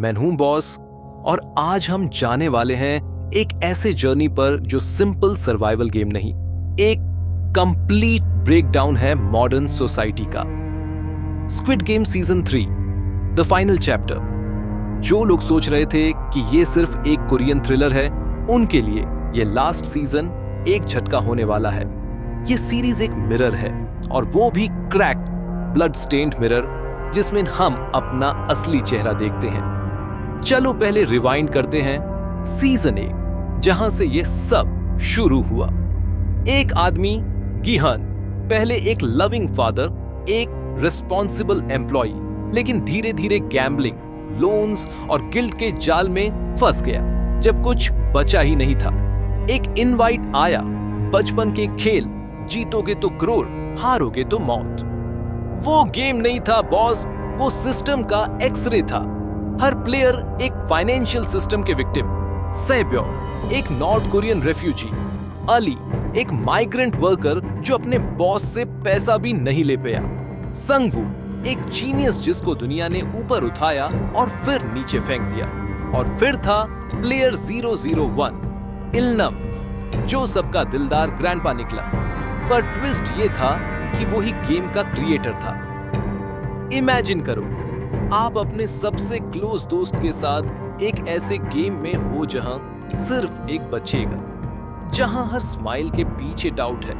मैं हूं बॉस और आज हम जाने वाले हैं एक ऐसे जर्नी पर जो सिंपल सर्वाइवल गेम नहीं, एक कंप्लीट ब्रेकडाउन है मॉडर्न सोसाइटी का। Squid game season 3 the final chapter. जो लोग सोच रहे थे कि ये सिर्फ एक कोरियन थ्रिलर है, उनके लिए ये लास्ट सीजन एक झटका होने वाला है। ये सीरीज एक मिरर है और वो भी क्रैक्ड, ब्लड स्टेन्ड मिरर, जिसमें हम अपना असली चेहरा देखते हैं। चलो पहले रिवाइंड करते हैं सीजन 1, जहां से ये सब शुरू हुआ। एक आदमी गिहन, पहले एक लविंग फादर, एक रिस्पॉन्सिबल एम्प्लॉई, लेकिन धीरे धीरे गैम्बलिंग, लोन्स और गिल्ट के जाल में फंस गया जब कुछ बचा ही नहीं था। एक इनवाइट आया, बचपन के खेल, जीतोगे तो करोड़, हारोगे तो मौत। वो गेम नहीं था बॉस, वो सिस्टम का एक्सरे था। हर प्लेयर एक फाइनेंशियल सिस्टम के विक्टिम, सेब्योक एक नॉर्थ कोरियन रेफ्यूजी, अली एक माइग्रेंट वर्कर जो अपने बॉस से पैसा भी नहीं ले पाया, संगवू एक जीनियस जिसको दुनिया ने ऊपर उठाया और फिर नीचे फेंक दिया, और फिर था प्लेयर 001 इलनम, जो सबका दिलदार ग्रैंडपा निकला। पर ट्विस्ट ये था कि वो ही गेम का क्रिएटर था। इमेजिन करो, आप अपने सबसे क्लोज दोस्त के साथ एक ऐसे गेम में हो जहां सिर्फ एक बचेगा, जहां हर स्माइल के पीछे डाउट है,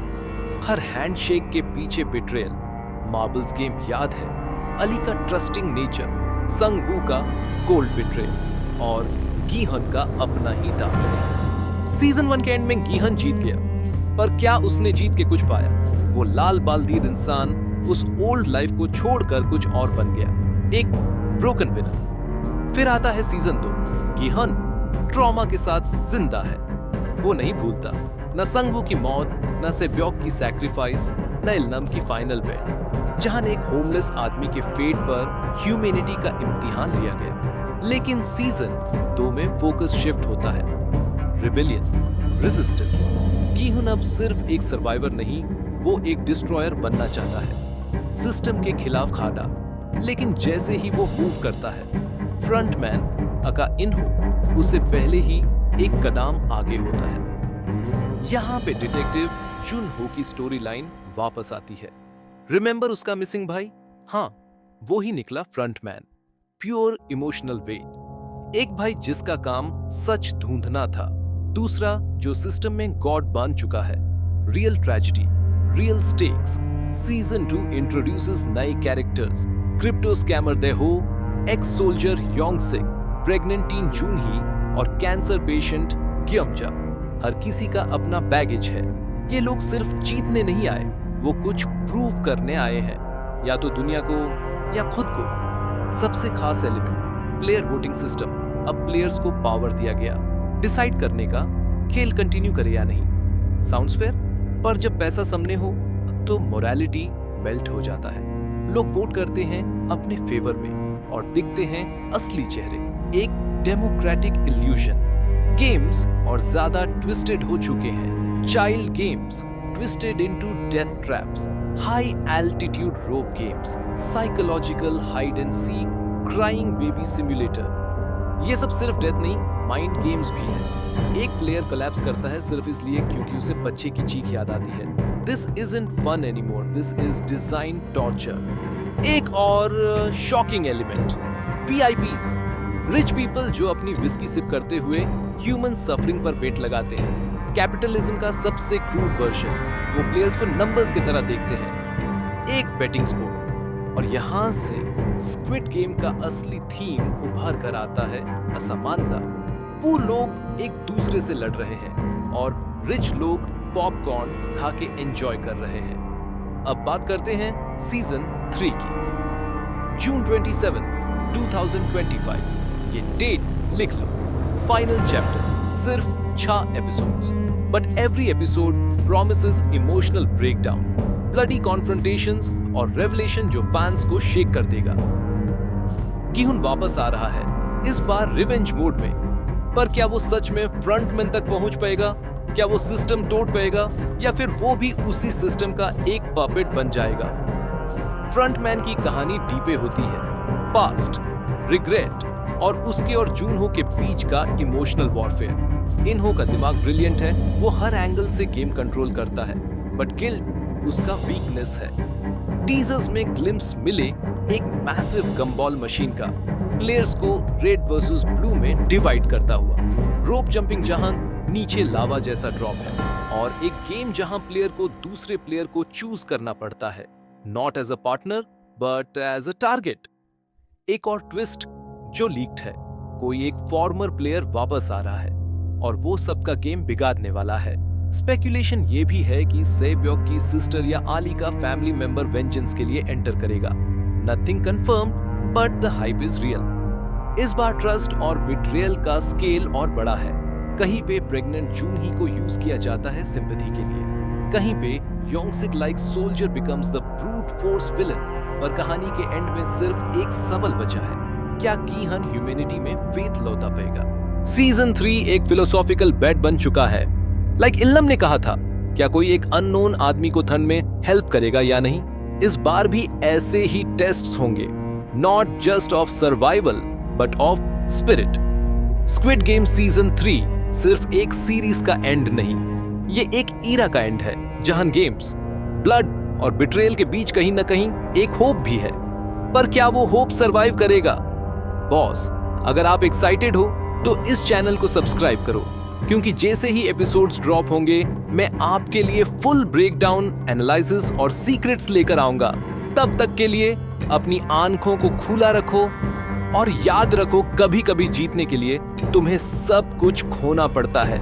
हर हैंडशेक के पीछे बिट्रेयल। मार्बल्स गेम याद है, अली का ट्रस्टिंग नेचर, संगवू का कोल्ड बिट्रेयल और गिहन का अपना ही दाव। सीजन 1 के एंड में गिहन जीत गया, पर क्या उसने जीत के कुछ पाया? वो लाल बालदीद इंसान उस ओल्ड लाइफ को छोड़कर कुछ और बन गया, एक ब्रोकन विनर। फिर आता है सीजन 2, गिहन ट्रॉमा के साथ जिंदा है। वो नहीं भूलता न संगवू की मौत, न सेब्योक की सैक्रिफाइस, न इलनम की फाइनल बेट, जहां एक होमलेस आदमी के फेट पर ह्यूमैनिटी का इम्तिहान लिया गया। लेकिन सीजन 2 में फोकस शिफ्ट होता है, रिबेलियन, रेजिस्टेंस। गिहन अब सिर्फ एक सर्वाइवर नहीं, वो एक डिस्ट्रॉयर बनना चाहता है, सिस्टम के खिलाफ खड़ा। लेकिन जैसे ही वो मूव करता है, फ्रंटमैन अका इनहो उसे पहले ही एक कदम आगे होता है। यहाँ पे डिटेक्टिव जुन हो की स्टोरी लाइन वापस आती है। रिमेंबर उसका मिसिंग भाई? हाँ, वो ही निकला फ्रंटमैन, प्योर इमोशनल वेट। एक भाई जिसका काम सच ढूंढना था, दूसरा जो सिस्टम में गॉड बन चुका है। Real tragedy, real stakes. Season 2 introduces नए कैरेक्टर्स, क्रिप्टो स्कैमर देहो, एक्स सोल्जर योंगसिक, प्रेग्नेंट टीन जूनही और कैंसर पेशेंट गियमजा। हर किसी का अपना बैगेज है। ये लोग सिर्फ जीतने नहीं आए, वो कुछ प्रूव करने आए हैं, या तो दुनिया को या खुद को। सबसे खास एलिमेंट, प्लेयर वोटिंग सिस्टम। अब प्लेयर्स को पावर दिया गया डिसाइड करने का खेल कंटिन्यू करे या नहीं। Sounds fair? पर जब पैसा सामने हो तो मोरालिटी मेल्ट हो जाता है। लोग वोट करते हैं अपने फेवर में और दिखते हैं असली चेहरे। एक डेमोक्रेटिक इल्यूजन। गेम्स और ज्यादा ट्विस्टेड हो चुके हैं। Child games twisted into death traps, high altitude rope games, psychological hide and seek, crying baby simulator. ये सब सिर्फ डेथ नहीं, माइंड गेम्स भी है। एक प्लेयर कोलैप्स करता है सिर्फ इसलिए क्योंकि उसे बच्चे की चीख याद आती है। This isn't fun anymore, this is design torture. एक और shocking element, VIPs, rich people जो अपनी विस्की सिप करते हुए ह्यूमन सफरिंग पर बेट लगाते हैं। कैपिटलिज्म का सबसे क्रूड वर्जन। वो प्लेयर्स को नंबर्स की तरह देखते हैं, एक बेटिंग स्पोर्ट। और यहाँ से स्क्विड गेम का असली थीम उभर कर आता है, असमानता। पूर लोग एक दूसरे से लड़ रहे हैं और रिच लोग पॉपकॉर्न खा के एंजॉय कर रहे हैं। अब बात करते हैं सीजन 3 की। जून 27, 2025, ये डेट लिख लो। फाइनल चैप्टर, सिर्फ 6 episodes, but every episode promises emotional breakdown, bloody confrontations और रेवलेशन जो फैंस को शेक कर देगा। गिहुन वापस आ रहा है, इस बार रिवेंज मोड में। पर क्या वो सच में फ्रंटमैन तक पहुंच पाएगा? क्या वो सिस्टम तोड़ पाएगा, या फिर वो भी उसी सिस्टम का एक पपेट बन जाएगा? फ्रंटमैन की कहानी डीपे होती है, पास्ट, रिग्रेट, और उसके और जूनहो के बीच का इमोशनल वॉरफेयर। इनहो का दिमाग ब्रिलियंट है, वो हर एंगल से गेम कंट्रोल करता है, बट गिल्ड उसका वीकनेस है। टीजर्स में ग्लिम्स मिले एक मैसिव गम्बॉल मशीन का, प्लेयर्स को रेड वर्सेस ब्लू में डिवाइड करता हुआ। रोप जंपिंग जहां नीचे लावा जैसा ड्रॉप है, और एक गेम जहां प्लेयर को दूसरे प्लेयर को चूज करना पड़ता है, not as a partner but as a target. एक और ट्विस्ट जो लीक्ड है, कोई एक फॉर्मर प्लेयर वापस आ रहा है और वो सबका गेम बिगाड़ने वाला है। स्पेकुलेशन ये भी है कि सेब्योक की सिस्टर या आली का फैमिली मेंबर वेंजेंस के लिए एंटर करेगा। Nothing confirmed but the hype is real. इस बार ट्रस्ट और बिट्रेयल का स्केल और बड़ा है। कहीं पे प्रेग्नेंट जूनही को यूज किया जाता है सिंपैथी के लिए, कहीं पे Yongsik like soldier becomes the brute force villain, पर कहानी के एंड में सिर्फ एक सवाल बचा है, क्या कीहन ह्यूमैनिटी में फेथ लौटा पाएगा। सीजन 3 एक फिलोसॉफिकल बेट बन चुका है। लाइक इल्लम ने कहा था, क्या कोई एक अननोन आदमी को थन में हेल्प करेगा या नहीं। इस बार भी ऐसे ही टेस्ट्स होंगे, not just of survival but of spirit. Squid game season 3 सिर्फ एक सीरीज का एंड नहीं, ये एक ईरा का एंड है, जहां गेम्स, ब्लड और बिट्रेयल के बीच कहीं ना कहीं एक होप भी है। पर क्या वो होप सरवाइव करेगा? बॉस, अगर आप एक्साइटेड हो तो इस चैनल को सब्सक्राइब करो, क्योंकि जैसे ही एपिसोड्स ड्रॉप होंगे मैं आपके लिए फुल ब्रेकडाउन, एनालिसिस और सीक्रेट्स लेकर आऊंगा। तब तक के लिए अपनी आंखों को खुला रखो और याद रखो, कभी कभी जीतने के लिए तुम्हें सब कुछ खोना पड़ता है।